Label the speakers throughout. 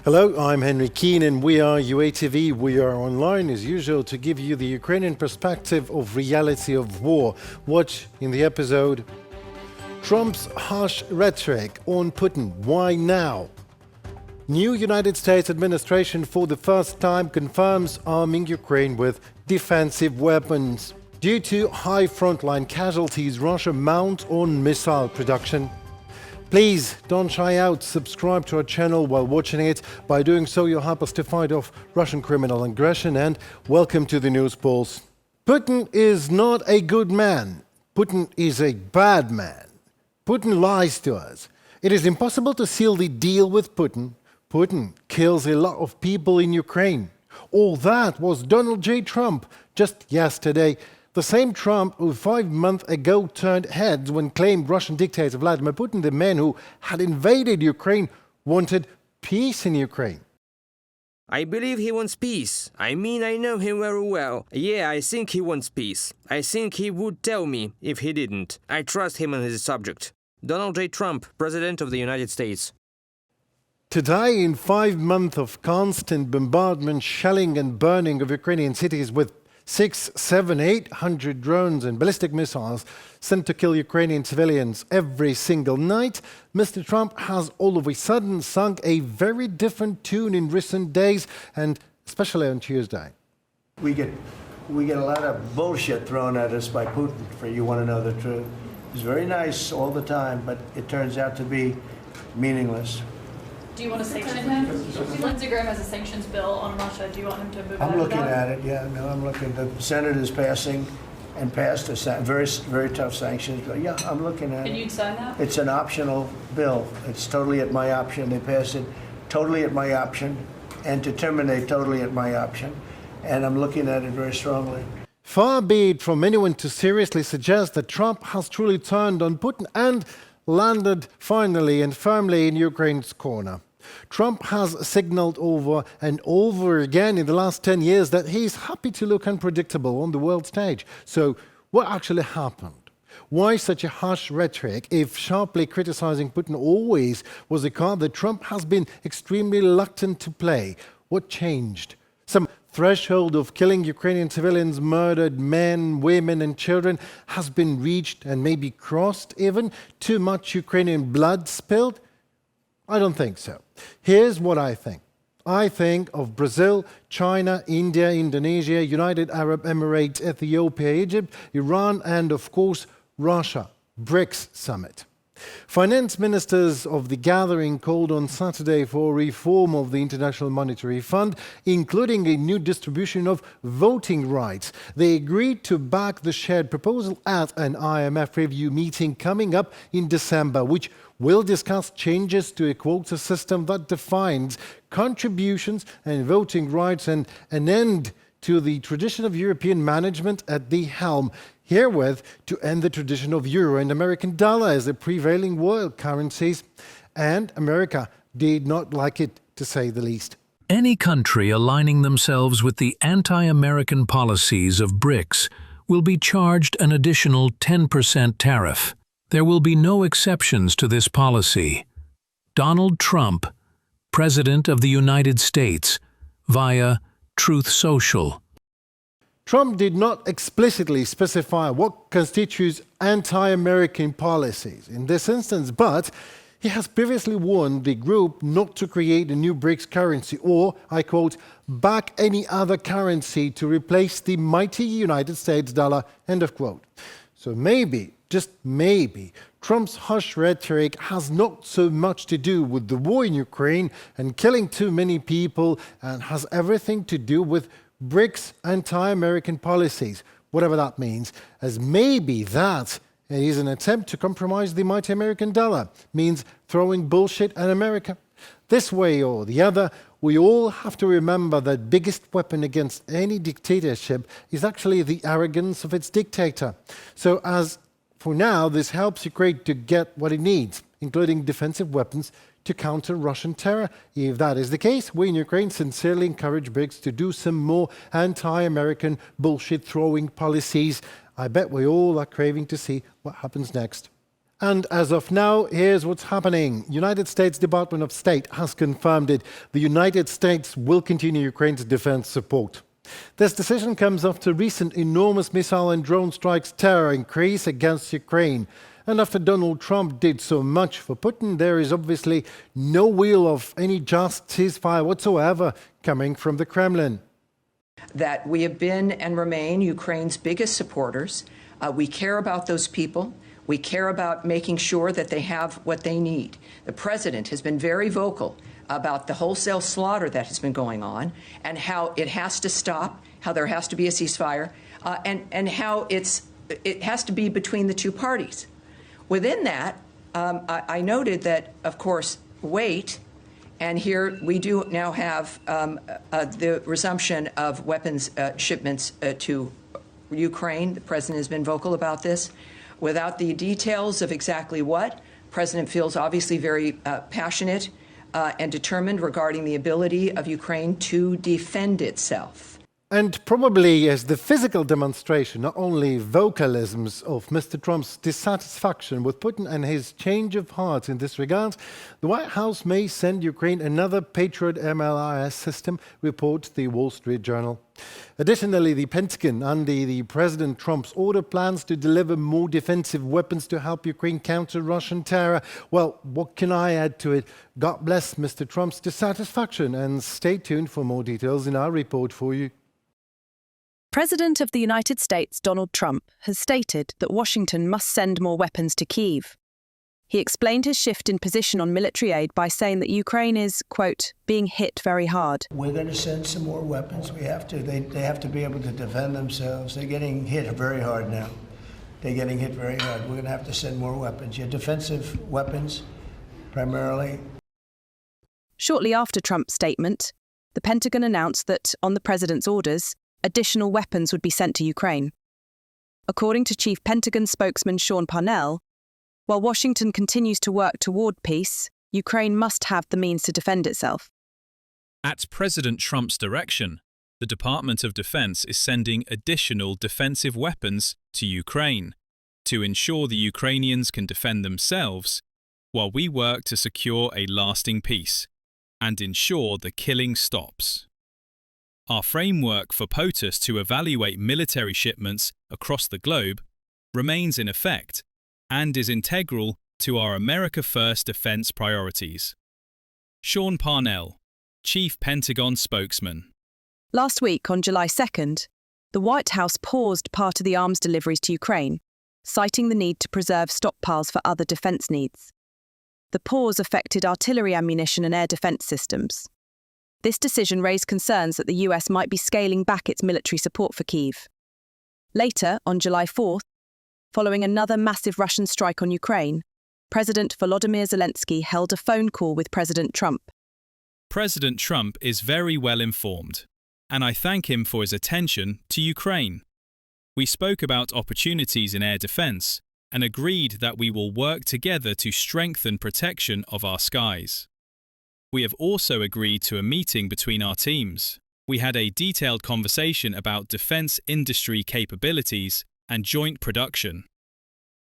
Speaker 1: Hello, I'm Henry Keane and we are UATV. We are online as usual to give you the Ukrainian perspective of reality of war. Watch in the episode Trump's harsh rhetoric on Putin. Why now? New United States administration for the first time confirms arming Ukraine with defensive weapons. Due to high frontline casualties, Russia mounts on missile production. Please don't shy out, subscribe to our channel while watching it. By doing so, you'll help us to fight off Russian criminal aggression, and welcome to the News Pulse. Putin is not a good man. Putin is a bad man. Putin lies to us. It is impossible to seal the deal with Putin. Putin kills a lot of people in Ukraine. All that was Donald J. Trump just yesterday. The same Trump who 5 months ago turned heads when claimed Russian dictator Vladimir Putin, the man who had invaded Ukraine, wanted peace in Ukraine.
Speaker 2: I believe he wants peace. I know him very well. Yeah, I think he wants peace. I think he would tell me if he didn't. I trust him on his subject. Donald J. Trump, President of the United States.
Speaker 1: Today, in 5 months of constant bombardment, shelling and burning of Ukrainian cities with 600, 700, 800 drones and ballistic missiles sent to kill Ukrainian civilians every single night, Mr. Trump has all of a sudden sung a very different tune in recent days, and especially on Tuesday.
Speaker 3: We get a lot of bullshit thrown at us by Putin, for you want to know the truth. He's very nice all the time, but it turns out to be meaningless.
Speaker 4: Do you want to sanction him? Lindsey Graham has a sanctions bill on Russia. Do you want him to move
Speaker 3: I'm looking at it, yeah. No, I'm looking. The Senate is passing and passed a very, very tough sanctions bill. Yeah, I'm looking at it.
Speaker 4: Can you sign that?
Speaker 3: It's an optional bill. It's totally at my option. They passed it totally at my option and to terminate totally at my option. And I'm looking at it very strongly.
Speaker 1: Far be it from anyone to seriously suggest that Trump has truly turned on Putin and landed finally and firmly in Ukraine's corner. Trump has signaled over and over again in the last 10 years that he's happy to look unpredictable on the world stage. So what actually happened? Why such a harsh rhetoric if sharply criticizing Putin always was a card that Trump has been extremely reluctant to play? What changed? Some threshold of killing Ukrainian civilians, murdered men, women and children has been reached and maybe crossed even? Too much Ukrainian blood spilled? I don't think so. Here's what I think. I think of Brazil, China, India, Indonesia, United Arab Emirates, Ethiopia, Egypt, Iran and of course Russia. BRICS summit. Finance ministers of the gathering called on Saturday for reform of the International Monetary Fund, including a new distribution of voting rights. They agreed to back the shared proposal at an IMF review meeting coming up in December, which will discuss changes to a quota system that defines contributions and voting rights and an end to the tradition of European management at the helm. Herewith, to end the tradition of euro and American dollar as the prevailing world currencies. And America did not like it, to say the least.
Speaker 5: Any country aligning themselves with the anti-American policies of BRICS will be charged an additional 10% tariff. There will be no exceptions to this policy. Donald Trump, President of the United States, via Truth Social.
Speaker 1: Trump did not explicitly specify what constitutes anti-American policies in this instance, but he has previously warned the group not to create a new BRICS currency or, I quote, back any other currency to replace the mighty United States dollar, end of quote. So maybe, just maybe, Trump's harsh rhetoric has not so much to do with the war in Ukraine and killing too many people and has everything to do with BRICS anti-American policies, whatever that means, as maybe that is an attempt to compromise the mighty American dollar, means throwing bullshit at America. This way or the other, we all have to remember that biggest weapon against any dictatorship is actually the arrogance of its dictator. So as for now, this helps Ukraine to get what it needs, including defensive weapons to counter Russian terror. If that is the case, we in Ukraine sincerely encourage BRICS to do some more anti-American bullshit-throwing policies. I bet we all are craving to see what happens next. And as of now, here's what's happening. United States Department of State has confirmed it. The United States will continue Ukraine's defense support. This decision comes after recent enormous missile and drone strikes terror increase against Ukraine. And after Donald Trump did so much for Putin, there is obviously no will of any just ceasefire whatsoever coming from the Kremlin.
Speaker 6: That we have been and remain Ukraine's biggest supporters. We care about those people. We care about making sure that they have what they need. The president has been very vocal about the wholesale slaughter that has been going on and how it has to stop, how there has to be a ceasefire, and how it has to be between the two parties. Within that, I noted that, of course, wait, and here we do now have the resumption of weapons shipments to Ukraine. The president has been vocal about this. Without the details of exactly what, the president feels obviously very passionate and determined regarding the ability of Ukraine to defend itself.
Speaker 1: And probably as the physical demonstration, not only vocalisms of Mr. Trump's dissatisfaction with Putin and his change of heart in this regard, the White House may send Ukraine another Patriot MLRS system, reports the Wall Street Journal. Additionally, the Pentagon, under the President Trump's order, plans to deliver more defensive weapons to help Ukraine counter Russian terror. Well, what can I add to it? God bless Mr. Trump's dissatisfaction, and stay tuned for more details in our report for you.
Speaker 7: President of the United States Donald Trump has stated that Washington must send more weapons to Kyiv. He explained his shift in position on military aid by saying that Ukraine is, quote, being hit very hard.
Speaker 3: We're going to send some more weapons. We have to. They have to be able to defend themselves. They're getting hit very hard now. They're getting hit very hard. We're going to have to send more weapons. Yeah, defensive weapons, primarily.
Speaker 7: Shortly after Trump's statement, the Pentagon announced that, on the president's orders, additional weapons would be sent to Ukraine. According to Chief Pentagon spokesman Sean Parnell, while Washington continues to work toward peace, Ukraine must have the means to defend itself.
Speaker 8: At President Trump's direction, the Department of Defense is sending additional defensive weapons to Ukraine to ensure the Ukrainians can defend themselves while we work to secure a lasting peace and ensure the killing stops. Our framework for POTUS to evaluate military shipments across the globe remains in effect and is integral to our America First defense priorities. Sean Parnell, Chief Pentagon spokesman.
Speaker 7: Last week, on July 2nd, the White House paused part of the arms deliveries to Ukraine, citing the need to preserve stockpiles for other defense needs. The pause affected artillery ammunition and air defense systems. This decision raised concerns that the US might be scaling back its military support for Kyiv. Later, on July 4th, following another massive Russian strike on Ukraine, President Volodymyr Zelensky held a phone call with President Trump.
Speaker 8: President Trump is very well informed, and I thank him for his attention to Ukraine. We spoke about opportunities in air defense and agreed that we will work together to strengthen protection of our skies. We have also agreed to a meeting between our teams. We had a detailed conversation about defense industry capabilities and joint production.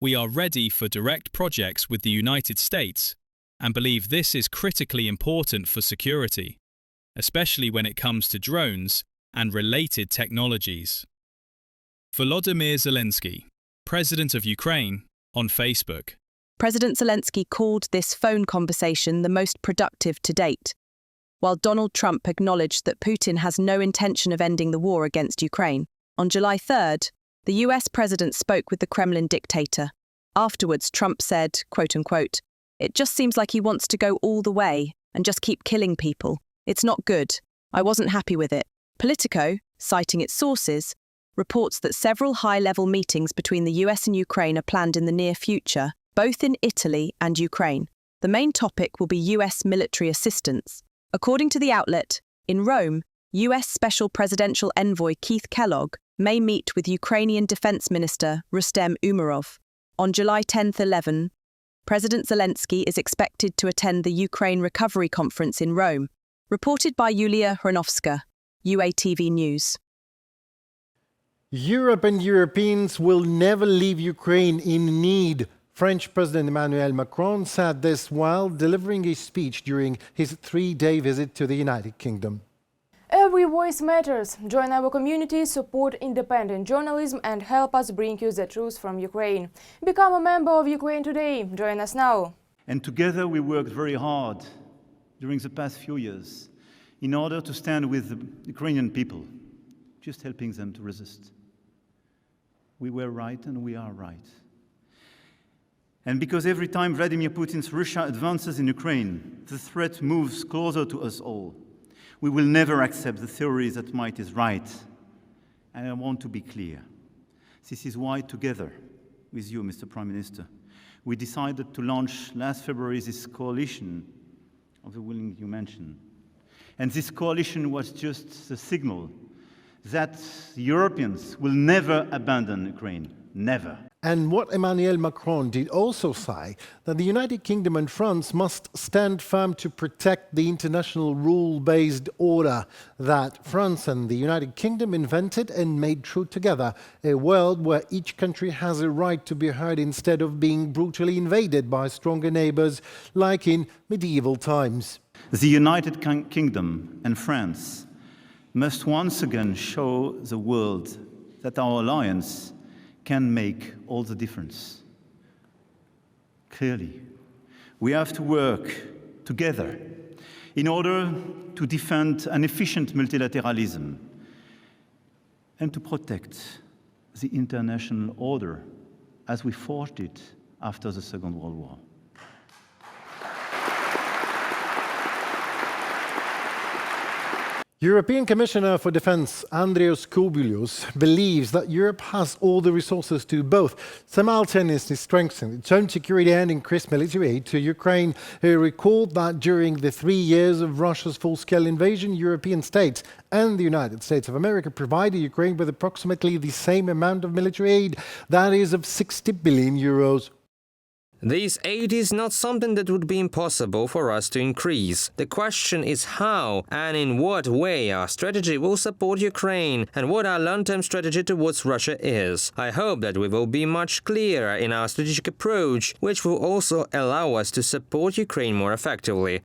Speaker 8: We are ready for direct projects with the United States and believe this is critically important for security, especially when it comes to drones and related technologies. Volodymyr Zelensky, President of Ukraine, on Facebook.
Speaker 7: President Zelensky called this phone conversation the most productive to date, while Donald Trump acknowledged that Putin has no intention of ending the war against Ukraine. On July 3rd, the US president spoke with the Kremlin dictator. Afterwards, Trump said, quote unquote, "It just seems like he wants to go all the way and just keep killing people. It's not good. I wasn't happy with it." Politico, citing its sources, reports that several high-level meetings between the US and Ukraine are planned in the near future, both in Italy and Ukraine. The main topic will be US military assistance. According to the outlet, in Rome, US Special Presidential Envoy Keith Kellogg may meet with Ukrainian Defense Minister Rustem Umerov. On July 10-11, President Zelensky is expected to attend the Ukraine Recovery Conference in Rome, reported by Yulia Hronovska, UATV News.
Speaker 1: Europe and Europeans will never leave Ukraine in need French President Emmanuel Macron said this while delivering a speech during his 3-day visit to the United Kingdom.
Speaker 9: Every voice matters. Join our community, support independent journalism and help us bring you the truth from Ukraine. Become a member of Ukraine Today. Join us now.
Speaker 10: And together we worked very hard during the past few years in order to stand with the Ukrainian people, just helping them to resist. We were right and we are right. And because every time Vladimir Putin's Russia advances in Ukraine, the threat moves closer to us all. We will never accept the theory that might is right. And I want to be clear. This is why, together with you, Mr. Prime Minister, we decided to launch last February this coalition of the willing you mentioned. And this coalition was just the signal that the Europeans will never abandon Ukraine. Never.
Speaker 1: And what Emmanuel Macron did also say, that the United Kingdom and France must stand firm to protect the international rule-based order that France and the United Kingdom invented and made true together, a world where each country has a right to be heard instead of being brutally invaded by stronger neighbors like in medieval times.
Speaker 10: The United Kingdom and France must once again show the world that our alliance can make all the difference. Clearly, we have to work together in order to defend an efficient multilateralism and to protect the international order as we forged it after the Second World War.
Speaker 1: European Commissioner for Defence Andrius Kubilius believes that Europe has all the resources to both simultaneously strengthen its own security and increase military aid to Ukraine. He recalled that during the 3 years of Russia's full-scale invasion, European states and the United States of America provided Ukraine with approximately the same amount of military aid, that is of 60 billion euros.
Speaker 2: This aid is not something that would be impossible for us to increase. The question is how and in what way our strategy will support Ukraine and what our long-term strategy towards Russia is. I hope that we will be much clearer in our strategic approach, which will also allow us to support Ukraine more effectively.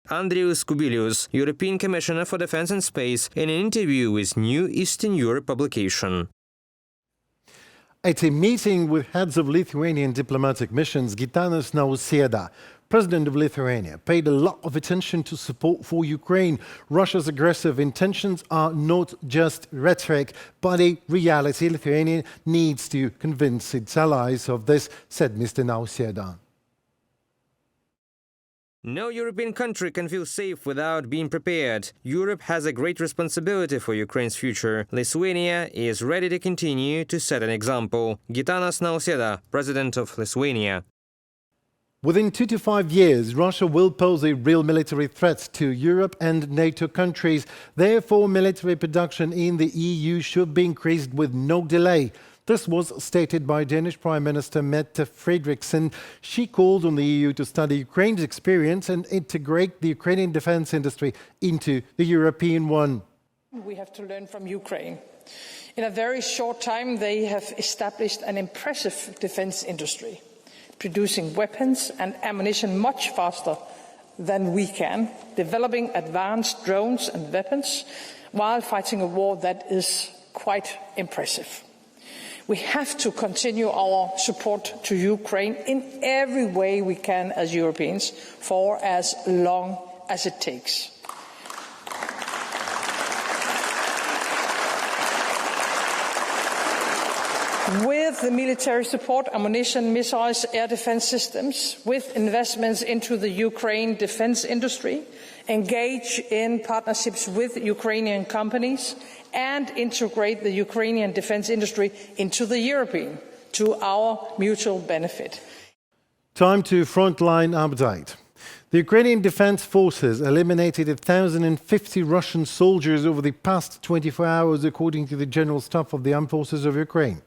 Speaker 2: Andrius Kubilius, European Commissioner for Defence and Space, in an interview with New Eastern Europe publication.
Speaker 1: At a meeting with heads of Lithuanian diplomatic missions, Gitanas Nausėda, President of Lithuania, paid a lot of attention to support for Ukraine. Russia's aggressive intentions are not just rhetoric, but a reality. Lithuania needs to convince its allies of this, said Mr. Nausėda.
Speaker 2: No European country can feel safe without being prepared. Europe has a great responsibility for Ukraine's future. Lithuania is ready to continue to set an example. Gitanas Nausėda, President of Lithuania.
Speaker 1: Within 2 to 5 years, Russia will pose a real military threat to Europe and NATO countries. Therefore, military production in the EU should be increased with no delay. This was stated by Danish Prime Minister Mette Frederiksen. She called on the EU to study Ukraine's experience and integrate the Ukrainian defense industry into the European one.
Speaker 11: We have to learn from Ukraine. In a very short time, they have established an impressive defense industry, producing weapons and ammunition much faster than we can, developing advanced drones and weapons while fighting a war that is quite impressive. We have to continue our support to Ukraine in every way we can as Europeans for as long as it takes. With the military support, ammunition, missiles, air defense systems, with investments into the Ukraine defense industry, engage in partnerships with Ukrainian companies, and integrate the Ukrainian defense industry into the European, to our mutual benefit.
Speaker 1: Time to Frontline update. The Ukrainian Defense Forces eliminated 1,050 Russian soldiers over the past 24 hours, according to the General Staff of the Armed Forces of Ukraine.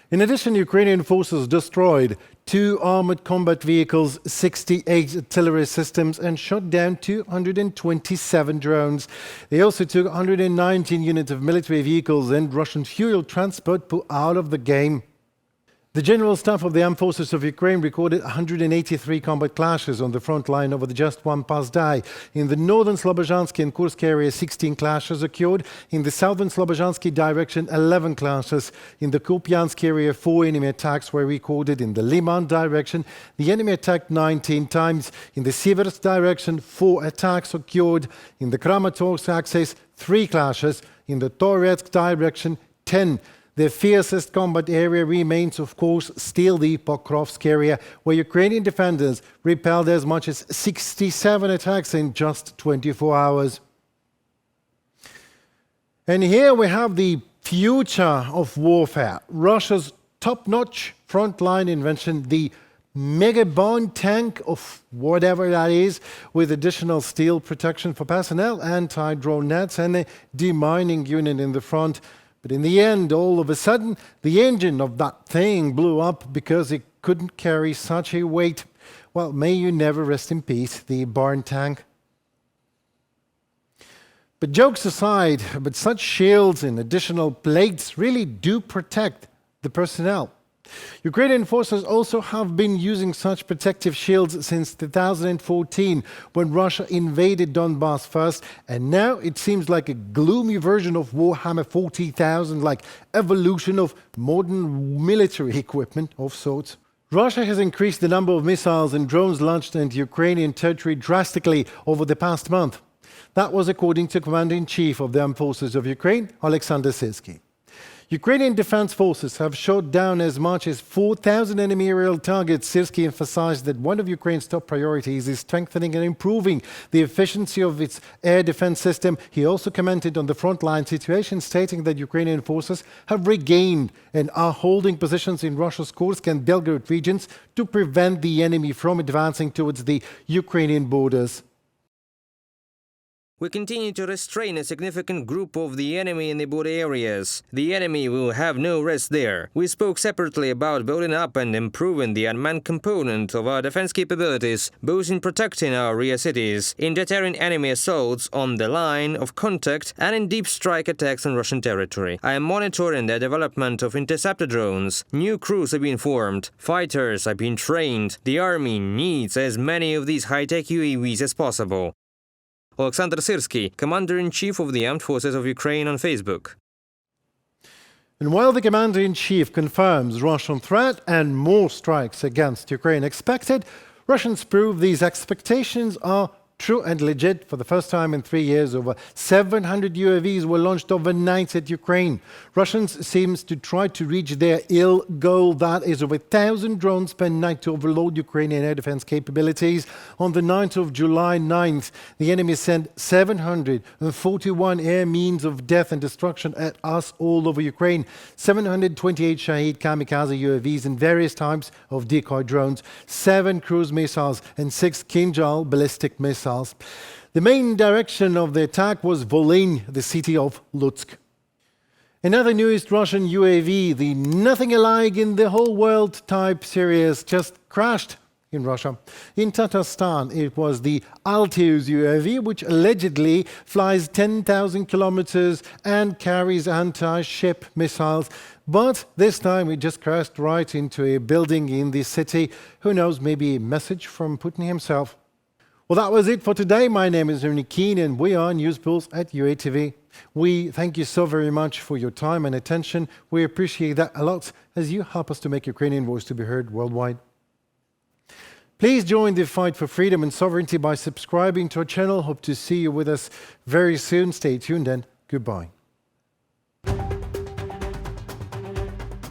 Speaker 1: In addition, Ukrainian forces destroyed 2 armored combat vehicles, 68 artillery systems, and shot down 227 drones. They also took 119 units of military vehicles and Russian fuel transport put out of the game. The General Staff of the Armed Forces of Ukraine recorded 183 combat clashes on the front line over the just one past day. In the northern Slobozhansky and Kursk area, 16 clashes occurred. In the southern Slobozhansky direction, 11 clashes. In the Kupiansk area, 4 enemy attacks were recorded. In the Liman direction, the enemy attacked 19 times. In the Siversk direction, 4 attacks occurred. In the Kramatorsk axis, 3 clashes. In the Toretsk direction, 10. The fiercest combat area remains, of course, still the Pokrovsk area, where Ukrainian defenders repelled as much as 67 attacks in just 24 hours. And here we have the future of warfare. Russia's top-notch frontline invention, the mega-bomb tank of whatever that is, with additional steel protection for personnel, anti-drone nets, and a demining unit in the front. But in the end, all of a sudden, the engine of that thing blew up because it couldn't carry such a weight. Well, may you never rest in peace, the barn tank. But jokes aside, but such shields and additional plates really do protect the personnel. Ukrainian forces also have been using such protective shields since 2014, when Russia invaded Donbass first, and now it seems like a gloomy version of Warhammer 40,000, like evolution of modern military equipment of sorts. Russia has increased the number of missiles and drones launched into Ukrainian territory drastically over the past month. That was according to Commander-in-Chief of the Armed Forces of Ukraine, Alexander Syrsky. Ukrainian defense forces have shot down as much as 4,000 enemy aerial targets. Syrsky emphasized that one of Ukraine's top priorities is strengthening and improving the efficiency of its air defense system. He also commented on the frontline situation, stating that Ukrainian forces have regained and are holding positions in Russia's Kursk and Belgorod regions to prevent the enemy from advancing towards the Ukrainian borders.
Speaker 2: We continue to restrain a significant group of the enemy in the border areas. The enemy will have no rest there. We spoke separately about building up and improving the unmanned component of our defense capabilities, both in protecting our rear cities, in deterring enemy assaults on the line of contact, and in deep strike attacks on Russian territory. I am monitoring the development of interceptor drones. New crews have been formed. Fighters have been trained. The army needs as many of these high-tech UAVs as possible. Alexander Syrsky, Commander-in-Chief of the Armed Forces of Ukraine, on Facebook.
Speaker 1: And while the Commander-in-Chief confirms Russian threat and more strikes against Ukraine expected, Russians prove these expectations are true and legit. For the first time in 3 years, over 700 UAVs were launched overnight at Ukraine. Russians seem to try to reach their ill goal, that is over 1,000 drones per night to overload Ukrainian air defense capabilities. On the night of July 9th, the enemy sent 741 air means of death and destruction at us all over Ukraine. 728 Shahed kamikaze UAVs and various types of decoy drones, 7 cruise missiles and 6 Kinjal ballistic missiles. The main direction of the attack was Volyn, the city of Lutsk. Another newest Russian UAV, the nothing alike in the whole world type series, just crashed in Russia. In Tatarstan, it was the Altius UAV, which allegedly flies 10,000 kilometers and carries anti-ship missiles. But this time it just crashed right into a building in the city. Who knows, maybe a message from Putin himself. Well, that was it for today. My name is Ernie Keane, and we are News Pulse at UATV. We thank you so very much for your time and attention. We appreciate that a lot as you help us to make Ukrainian voice to be heard worldwide. Please join the fight for freedom and sovereignty by subscribing to our channel. Hope to see you with us very soon. Stay tuned and goodbye.